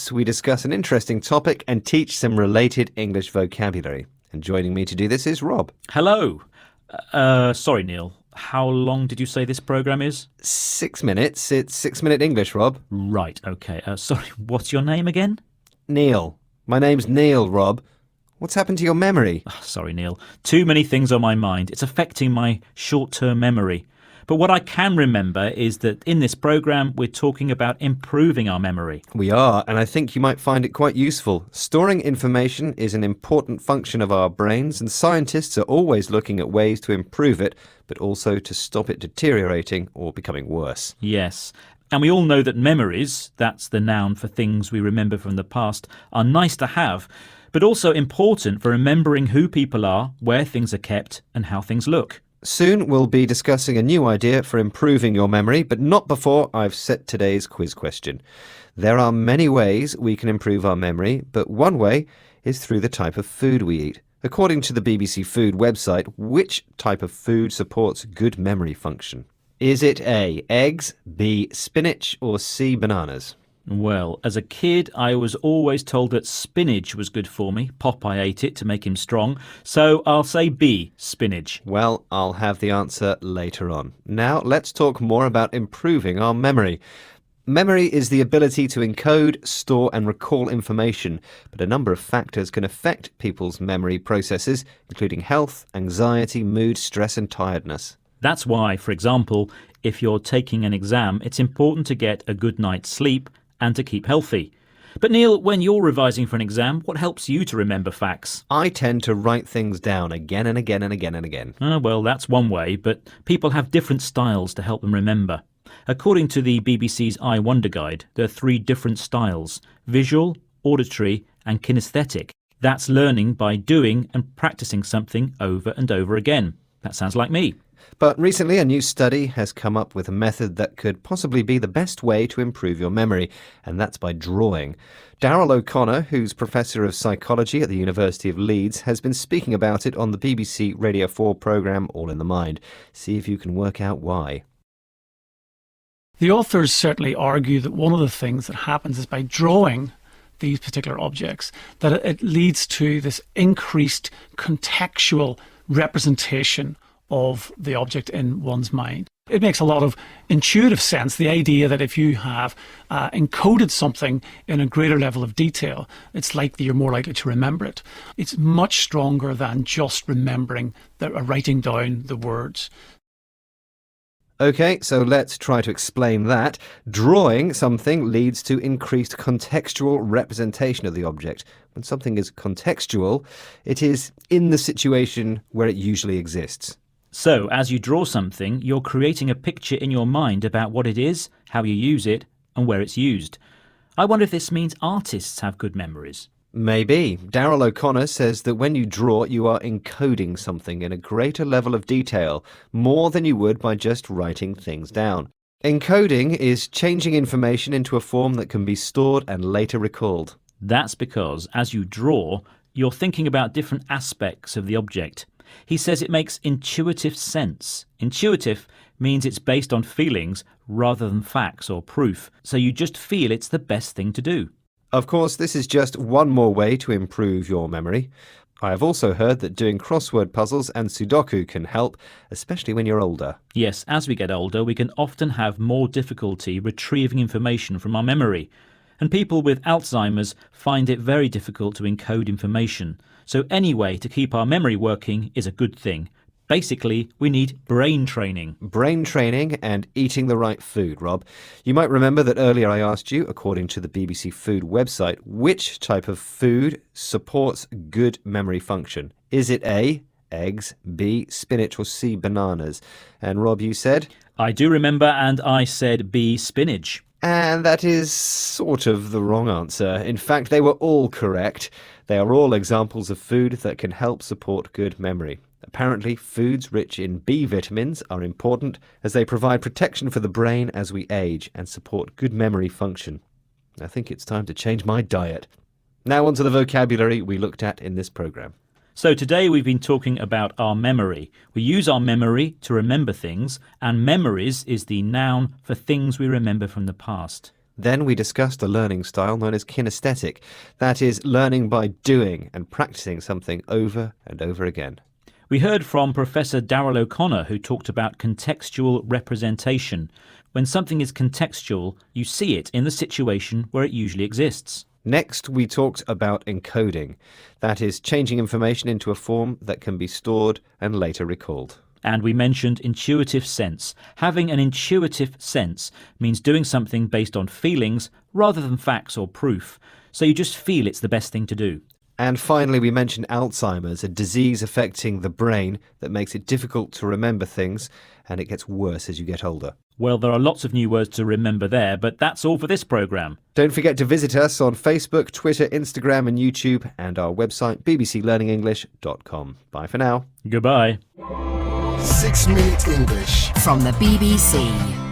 minutes, we discuss an interesting topic and teach some related English vocabulary. And joining me to do this is Rob. Hello. Sorry, Neil. How long did you say this programme is? 6 minutes. It's 6-minute English, Rob. Right, OK. Sorry, what's your name again? Neil. My name's Neil, Rob. What's happened to your memory? Sorry, Neil. Too many things on my mind. It's affecting my short-term memory. But what I can remember is that in this programme, we're talking about improving our memory. We are, and I think you might find it quite useful. Storing information is an important function of our brains, and scientists are always looking at ways to improve it, but also to stop it deteriorating or becoming worse. Yes. And we all know that memories, that's the noun for things we remember from the past, are nice to have, but also important for remembering who people are, where things are kept, and how things look. Soon we'll be discussing a new idea for improving your memory, but not before I've set today's quiz question. There are many ways we can improve our memory, but one way is through the type of food we eat. According to the BBC Food website, which type of food supports good memory function? Is it A, eggs, B, spinach, or C, bananas? Well, as a kid, I was always told that spinach was good for me. Popeye ate it to make him strong. So I'll say B, spinach. Well, I'll have the answer later on. Now, let's talk more about improving our memory. Memory is the ability to encode, store and recall information, but a number of factors can affect people's memory processes, including health, anxiety, mood, stress and tiredness. That's why, for example, if you're taking an exam, it's important to get a good night's sleep and to keep healthy. But Neil, when you're revising for an exam, what helps you to remember facts? I tend to write things down again and again and again and again. Well, that's one way, but people have different styles to help them remember. According to the BBC's I Wonder Guide, there are 3 different styles: visual, auditory and kinesthetic. That's learning by doing and practicing something over and over again. That sounds like me. But recently a new study has come up with a method that could possibly be the best way to improve your memory, and that's by drawing. Daryl O'Connor, who's Professor of Psychology at the University of Leeds, has been speaking about it on the BBC Radio 4 programme All in the Mind. See if you can work out why. The authors certainly argue that one of the things that happens is by drawing these particular objects, that it leads to this increased contextual representation of the object in one's mind. It makes a lot of intuitive sense, the idea that if you have encoded something in a greater level of detail, it's likely you're more likely to remember it. It's much stronger than just remembering, writing down the words. OK, so let's try to explain that. Drawing something leads to increased contextual representation of the object. When something is contextual, it is in the situation where it usually exists. So, as you draw something, you're creating a picture in your mind about what it is, how you use it, and where it's used. I wonder if this means artists have good memories. Maybe. Daryl O'Connor says that when you draw, you are encoding something in a greater level of detail, more than you would by just writing things down. Encoding is changing information into a form that can be stored and later recalled. That's because, as you draw, you're thinking about different aspects of the object. He says it makes intuitive sense. Intuitive means it's based on feelings rather than facts or proof, so you just feel it's the best thing to do. Of course, this is just one more way to improve your memory. I have also heard that doing crossword puzzles and Sudoku can help, especially when you're older. Yes, as we get older, we can often have more difficulty retrieving information from our memory. And people with Alzheimer's find it very difficult to encode information. So any way to keep our memory working is a good thing. Basically, we need brain training. Brain training and eating the right food, Rob. You might remember that earlier I asked you, according to the BBC Food website, which type of food supports good memory function. Is it A, eggs, B, spinach, or C, bananas? And Rob, you said? I do remember, and I said B, spinach. And that is sort of the wrong answer. In fact, they were all correct. They are all examples of food that can help support good memory. Apparently, foods rich in B vitamins are important as they provide protection for the brain as we age and support good memory function. I think it's time to change my diet. Now on to the vocabulary we looked at in this programme. So today we've been talking about our memory. We use our memory to remember things, and memories is the noun for things we remember from the past. Then we discussed a learning style known as kinesthetic, that is, learning by doing and practicing something over and over again. We heard from Professor Darrell O'Connor, who talked about contextual representation. When something is contextual, you see it in the situation where it usually exists. Next, we talked about encoding, that is, changing information into a form that can be stored and later recalled. And we mentioned intuitive sense. Having an intuitive sense means doing something based on feelings rather than facts or proof. So you just feel it's the best thing to do. And finally, we mentioned Alzheimer's, a disease affecting the brain that makes it difficult to remember things, and it gets worse as you get older. Well, there are lots of new words to remember there, but that's all for this programme. Don't forget to visit us on Facebook, Twitter, Instagram and YouTube, and our website bbclearningenglish.com. Bye for now. Goodbye. 6 Minute English from the BBC.